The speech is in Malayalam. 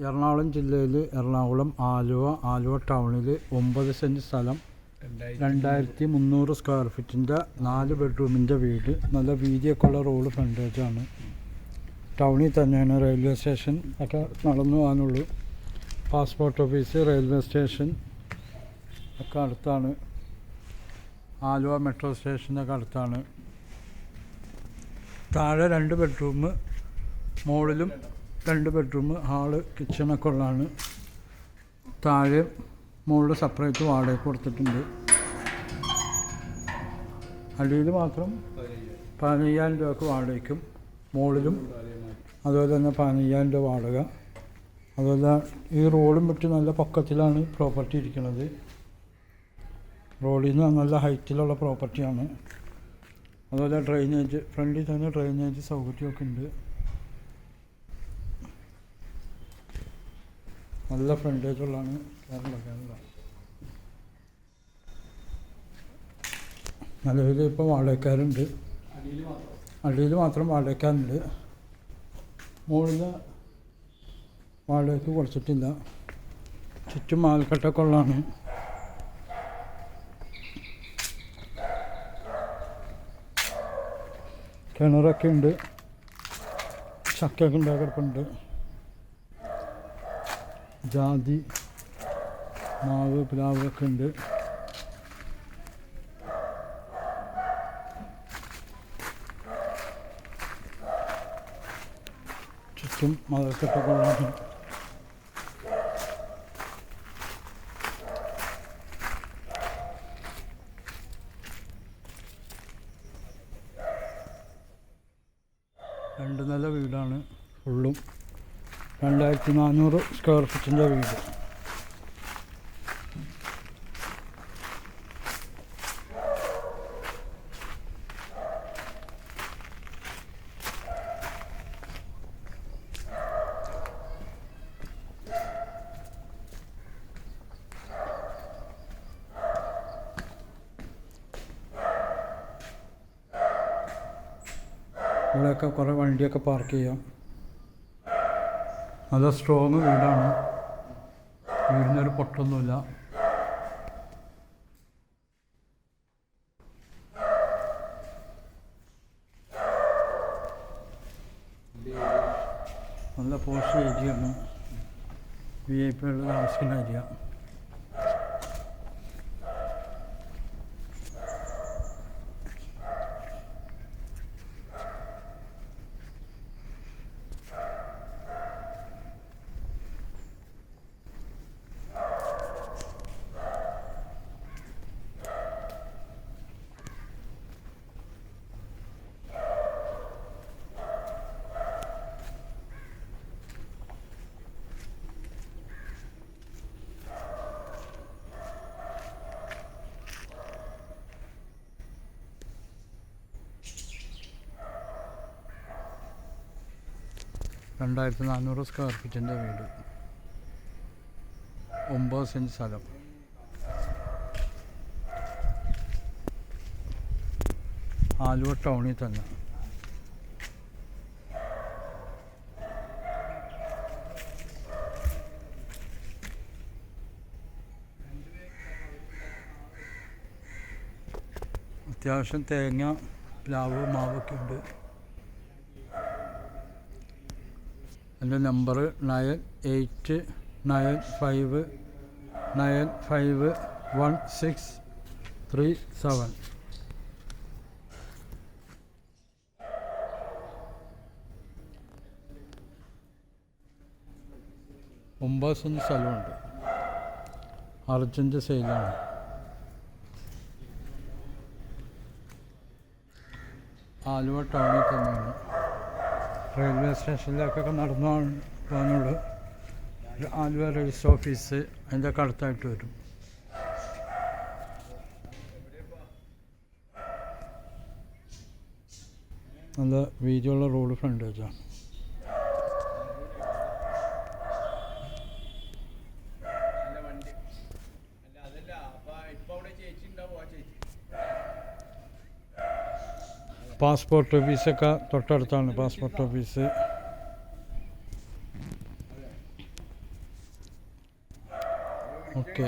എറണാകുളം ജില്ലയിൽ എറണാകുളം ആലുവ ടൗണിൽ 9 സെൻറ്റ് സ്ഥലം 2300 സ്ക്വയർ ഫീറ്റിൻ്റെ 4 ബെഡ്റൂമിൻ്റെ വീട്. നല്ല വീതിയൊക്കെ ഉള്ള റോഡ് ഫ്രണ്ടേജാണ്. ടൗണിൽ തന്നെയാണ്. റെയിൽവേ സ്റ്റേഷൻ ഒക്കെ നടന്നു പോകാനുള്ളൂ. പാസ്പോർട്ട് ഓഫീസ്, റെയിൽവേ സ്റ്റേഷൻ ഒക്കെ അടുത്താണ്. ആലുവ മെട്രോ സ്റ്റേഷനൊക്കെ അടുത്താണ്. താഴെ 2 ബെഡ്റൂം, മുകളിലും 2 ബെഡ്റൂം, ഹാള്, കിച്ചണൊക്കെ ഉള്ളതാണ്. താഴെ മുകളിൽ സെപ്പറേറ്റ് വാടകയ്ക്ക് കൊടുത്തിട്ടുണ്ട്. അടിയിൽ മാത്രം 15,000 രൂപയ്ക്ക് വാടകയ്ക്കും, മുകളിലും അതുപോലെ തന്നെ 15,000 രൂപ വാടക. അതുപോലെ ഈ റോഡും വിട്ട് നല്ല പൊക്കത്തിലാണ് പ്രോപ്പർട്ടി ഇരിക്കുന്നത്. റോഡിൽ നിന്ന് നല്ല ഹൈറ്റിലുള്ള പ്രോപ്പർട്ടിയാണ്. അതുപോലെ ഡ്രെയിനേജ്, ഫ്രണ്ടിൽ തന്നെ ഡ്രെയിനേജ് സൗകര്യമൊക്കെ ഉണ്ട്. നല്ല ഫ്രണ്ടേജുള്ളതാണ്. കേരള നിലവിൽ ഇപ്പോൾ വാടകക്കാരുണ്ട്. അടിയിൽ മാത്രം വാടകക്കാരുണ്ട്. മുകളിൽ വാടകയ്ക്ക് കൊടുത്തിട്ടില്ല. ചുറ്റും മാൽക്കട്ടൊക്കെ ഉള്ളതാണ്. കിണറൊക്കെ ഉണ്ട്. ചക്കയൊക്കെ ഉണ്ടാക്കിടപ്പുണ്ട്. ജാതി, മാവ്, പ്ലാവ് ഒക്കെ ഉണ്ട്. ചുറ്റും മതക്കെട്ടൊക്കെ ഉള്ളതാണ്. രണ്ട് നില വീടാണ്. ഫുള്ളും 2400 സ്ക്വയർ ഫീറ്റിൻ്റെ വീട്. ഇവിടെയൊക്കെ കുറേ വണ്ടിയൊക്കെ പാർക്ക് ചെയ്യാം. നല്ല സ്ട്രോങ് വീടാണ്. വീടിനൊരു പൊട്ടൊന്നുമില്ല. നല്ല പോസ്റ്റ് ഏരിയയാണ്. VIP താമസിക്കുന്ന ഏരിയ. (2400 സ്ക്വയർ ഫീറ്റിൻ്റെ വീട്, 9 സെൻറ്റ് സ്ഥലം. ആലുവ ടൗണിൽ തന്നെ. അത്യാവശ്യം തേങ്ങ, പ്ലാവ്, മാവൊക്കെ ഉണ്ട്. എൻ്റെ നമ്പർ 9895951637. 9 സെൻറ്റ് സ്ഥലമുണ്ട്. അർജൻറ്റ് സെയിലാണ്. ആലുവ ടൗണിൽ തന്നെയാണ്. റെയിൽവേ സ്റ്റേഷനിലേക്കൊക്കെ നടന്നു പോകാനുള്ളൂ. ആലുവ രജിസ്റ്റർ ഓഫീസ് അതിൻ്റെ ഒക്കെ അടുത്തായിട്ട് വരും. നല്ല വീതിയുള്ള റോഡ് ഫ്രണ്ടേജാണ്. പാസ്പോർട്ട് ഓഫീസൊക്കെ തൊട്ടടുത്താണ്. Passport office okay.